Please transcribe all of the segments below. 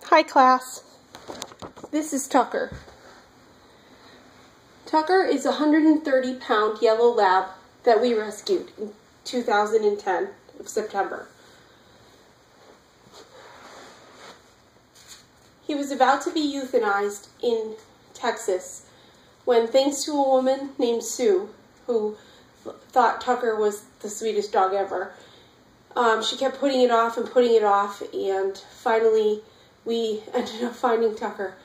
Hi class, this is Tucker. Tucker is a 130-pound yellow lab that we rescued in 2010 of September. He was about to be euthanized in Texas when, thanks to a woman named Sue, who thought Tucker was the sweetest dog ever, she kept putting it off, and finally we ended up finding Tucker,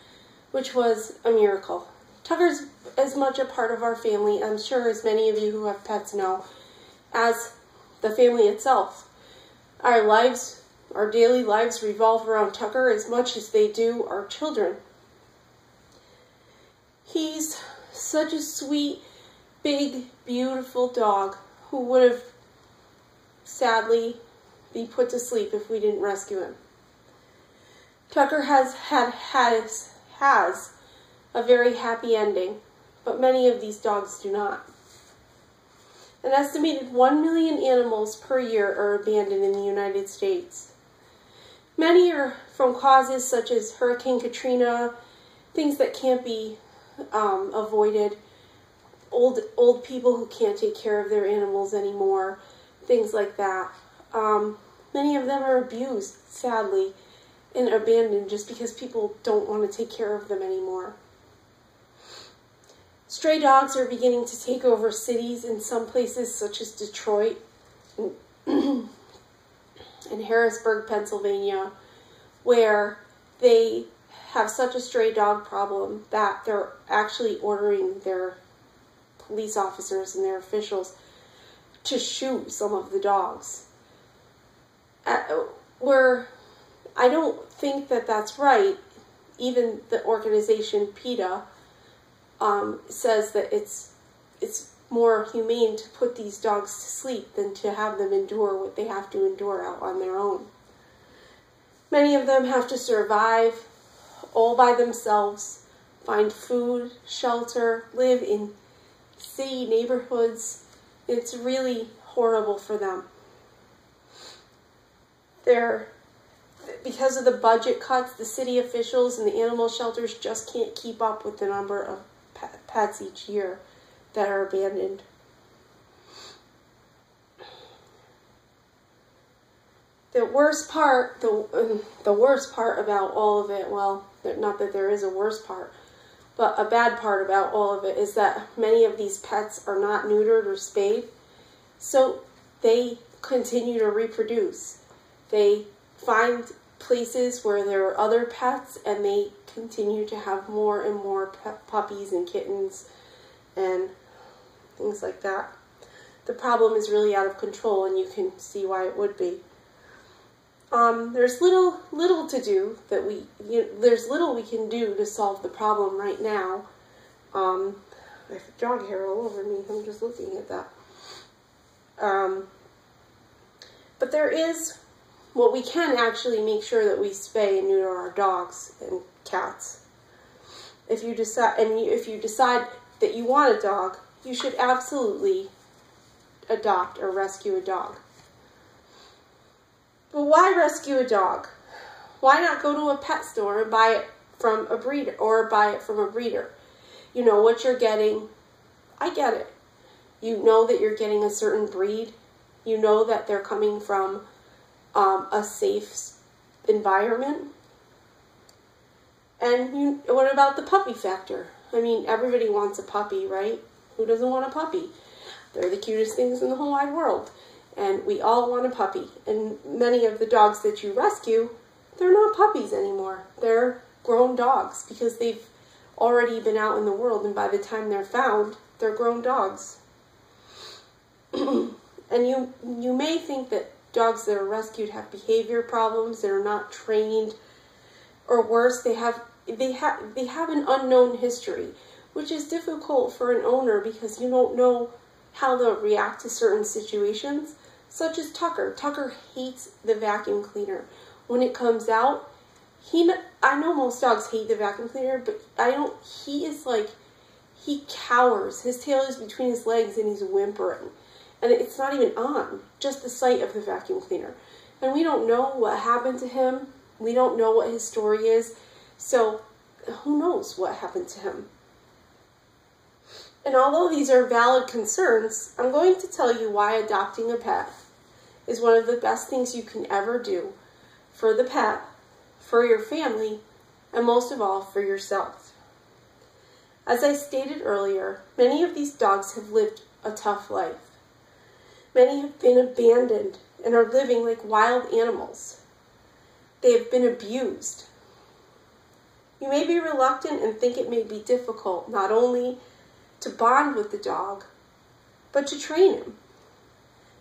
which was a miracle. Tucker's as much a part of our family, I'm sure, as many of you who have pets know, as the family itself. Our lives, our daily lives revolve around Tucker as much as they do our children. He's such a sweet, big, beautiful dog who would have sadly been put to sleep if we didn't rescue him. Tucker has a very happy ending, but many of these dogs do not. An estimated 1 million animals per year are abandoned in the United States. Many are from causes such as Hurricane Katrina, things that can't be avoided, old people who can't take care of their animals anymore, things like that. Many of them are abused, sadly, and abandoned just because people don't want to take care of them anymore. Stray dogs are beginning to take over cities in some places such as Detroit and Harrisburg, Pennsylvania, where they have such a stray dog problem that they're actually ordering their police officers and their officials to shoot some of the dogs. I don't think that that's right. Even the organization PETA says that it's more humane to put these dogs to sleep than to have them endure what they have to endure out on their own. Many of them have to survive all by themselves, find food, shelter, live in city neighborhoods. It's really horrible for them. Because of the budget cuts, the city officials and the animal shelters just can't keep up with the number of pets each year that are abandoned. The worst part about all of it, well, not that there is a worst part, but a bad part about all of it is that many of these pets are not neutered or spayed, so they continue to reproduce. They find places where there are other pets, and they continue to have more and more puppies and kittens and things like that. The problem is really out of control, and you can see why it would be. There's little to do there's little we can do to solve the problem right now. I have dog hair all over me. I'm just looking at that. But there is what we can actually make sure that we spay and neuter our dogs and cats. If you decide that you want a dog, you should absolutely adopt or rescue a dog. But why rescue a dog? Why not go to a pet store and buy it from a breeder, or buy it from a breeder? You know what you're getting. I get it. You know that you're getting a certain breed. You know that they're coming from a safe environment. And what about the puppy factor? I mean, everybody wants a puppy, right? Who doesn't want a puppy? They're the cutest things in the whole wide world. And we all want a puppy. And many of the dogs that you rescue, they're not puppies anymore. They're grown dogs because they've already been out in the world, and by the time they're found, they're grown dogs. And you may think that dogs that are rescued have behavior problems, that are not trained, or worse, they have an unknown history, which is difficult for an owner because you don't know how they'll react to certain situations, such as Tucker. Tucker hates the vacuum cleaner. When it comes out, I know most dogs hate the vacuum cleaner, but he cowers. His tail is between his legs and he's whimpering. And it's not even on, just the sight of the vacuum cleaner. And we don't know what happened to him. We don't know what his story is, so who knows what happened to him. And although these are valid concerns, I'm going to tell you why adopting a pet is one of the best things you can ever do for the pet, for your family, and most of all, for yourself. As I stated earlier, many of these dogs have lived a tough life. Many have been abandoned and are living like wild animals. They have been abused. You may be reluctant and think it may be difficult not only to bond with the dog, but to train him.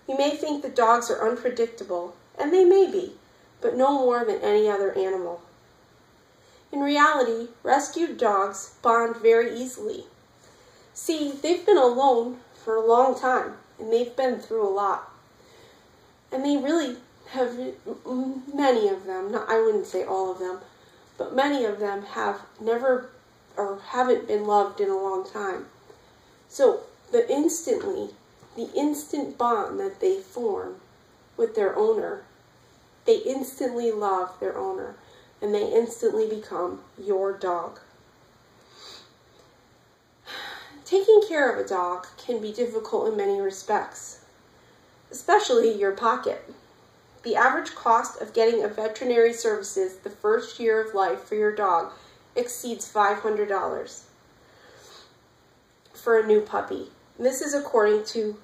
You may think the dogs are unpredictable, and they may be, but no more than any other animal. In reality, rescued dogs bond very easily. See, they've been alone for a long time, and they've been through a lot. And they really have, many of them, I wouldn't say all of them, but many of them have never or haven't been loved in a long time. So the instant bond that they form with their owner, they instantly love their owner, and they instantly become your dog. Taking care of a dog can be difficult in many respects, especially your pocket. The average cost of getting a veterinary services the first year of life for your dog exceeds $500 for a new puppy. This is according to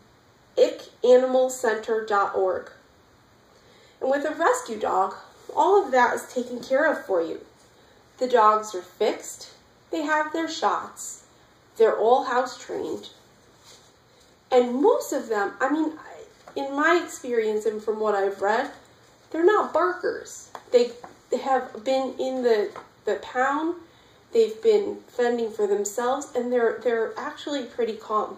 ickanimalcenter.org. And with a rescue dog, all of that is taken care of for you. The dogs are fixed, they have their shots, they're all house trained. And most of them, in my experience and from what I've read, they're not barkers. They have been in the pound, they've been fending for themselves, and they're actually pretty calm.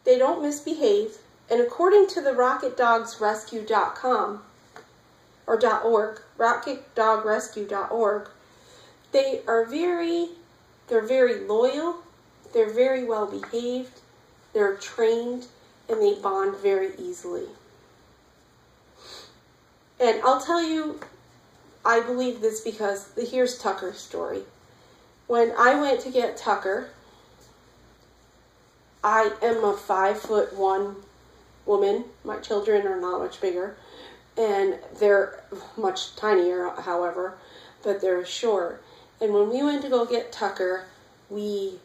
They don't misbehave, and according to the RocketDogsRescue.com or .org, RocketDogRescue.org, they're very loyal, they're very well behaved, they're trained, and they bond very easily. And I'll tell you, I believe this because here's Tucker's story. When I went to get Tucker, I am a 5'1" woman. My children are not much bigger, and they're much tinier, however, but they're short. And when we went to go get Tucker, we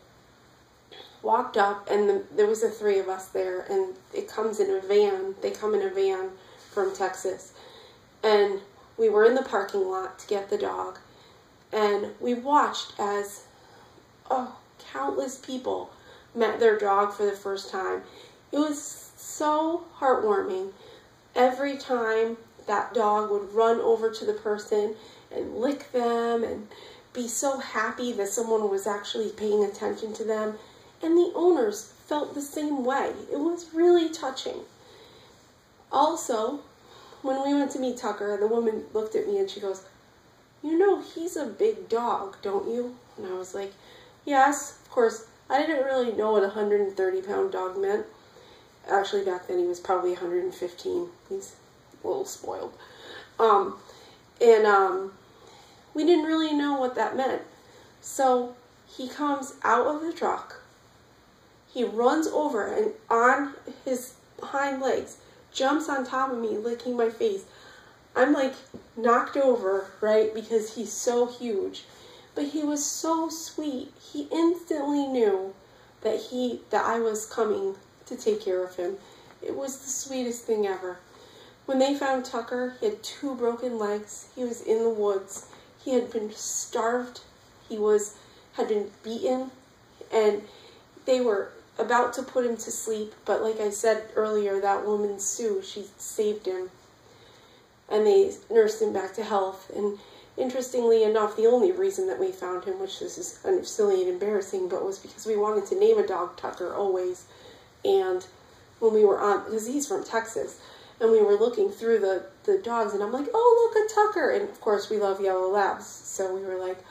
walked up, and there was the three of us there, and it comes in a van. They come in a van from Texas, and we were in the parking lot to get the dog, and we watched as countless people met their dog for the first time. It was so heartwarming. Every time that dog would run over to the person and lick them and be so happy that someone was actually paying attention to them. And the owners felt the same way. It was really touching. Also, when we went to meet Tucker, the woman looked at me and she goes, "You know, he's a big dog, don't you?" And I was like, "Yes." Of course, I didn't really know what a 130-pound dog meant. Actually, back then he was probably 115. He's a little spoiled. We didn't really know what that meant. So he comes out of the truck. He runs over and on his hind legs, jumps on top of me, licking my face. I'm like knocked over, right, because he's so huge. But he was so sweet. He instantly knew that I was coming to take care of him. It was the sweetest thing ever. When they found Tucker, he had 2 broken legs. He was in the woods. He had been starved. He had been beaten, and they were about to put him to sleep. But like I said earlier, that woman, Sue, she saved him, and they nursed him back to health. And interestingly enough, the only reason that we found him, which this is kind of silly and embarrassing, but was because we wanted to name a dog Tucker always. And when we were because he's from Texas, and we were looking through the dogs, and I'm like, "Oh, look, a Tucker." And of course, we love yellow labs, so we were like,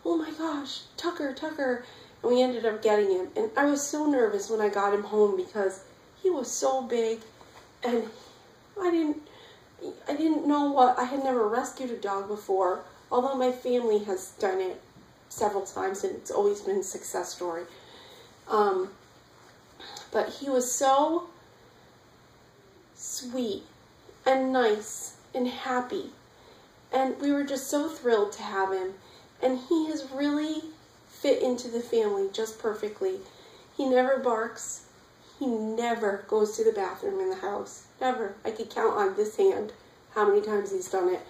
oh my gosh, Tucker, Tucker. And we ended up getting him. And I was so nervous when I got him home because he was so big, and I didn't know what, I had never rescued a dog before, although my family has done it several times and it's always been a success story. But he was so sweet and nice and happy, and we were just so thrilled to have him, and he has really fit into the family just perfectly. He never barks. He never goes to the bathroom in the house. Never. I could count on this hand how many times he's done it.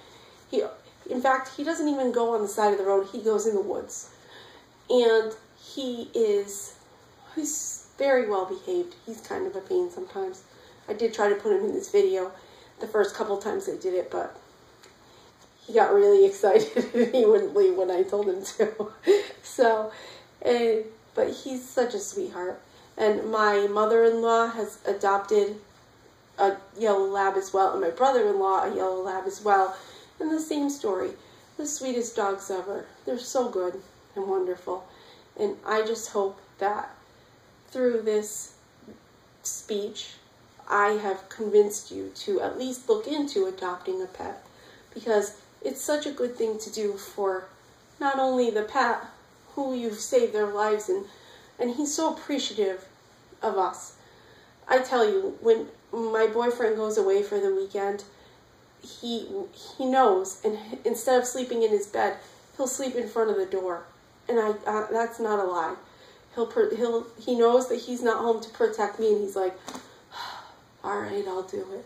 In fact, he doesn't even go on the side of the road. He goes in the woods. And he's very well behaved. He's kind of a pain sometimes. I did try to put him in this video the first couple times I did it, but he got really excited and he wouldn't leave when I told him to. So, but he's such a sweetheart. And my mother-in-law has adopted a yellow lab as well, and my brother-in-law a yellow lab as well. And the same story. The sweetest dogs ever. They're so good and wonderful. And I just hope that through this speech, I have convinced you to at least look into adopting a pet, because it's such a good thing to do for not only the pet who you've saved their lives and he's so appreciative of us. I tell you, when my boyfriend goes away for the weekend, he knows, and instead of sleeping in his bed, he'll sleep in front of the door, and that's not a lie. He knows that he's not home to protect me, and he's like, all right, I'll do it,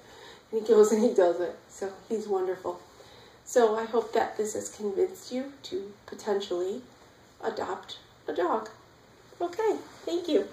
and he goes and he does it. So he's wonderful. So I hope that this has convinced you to potentially adopt a dog. Okay, thank you.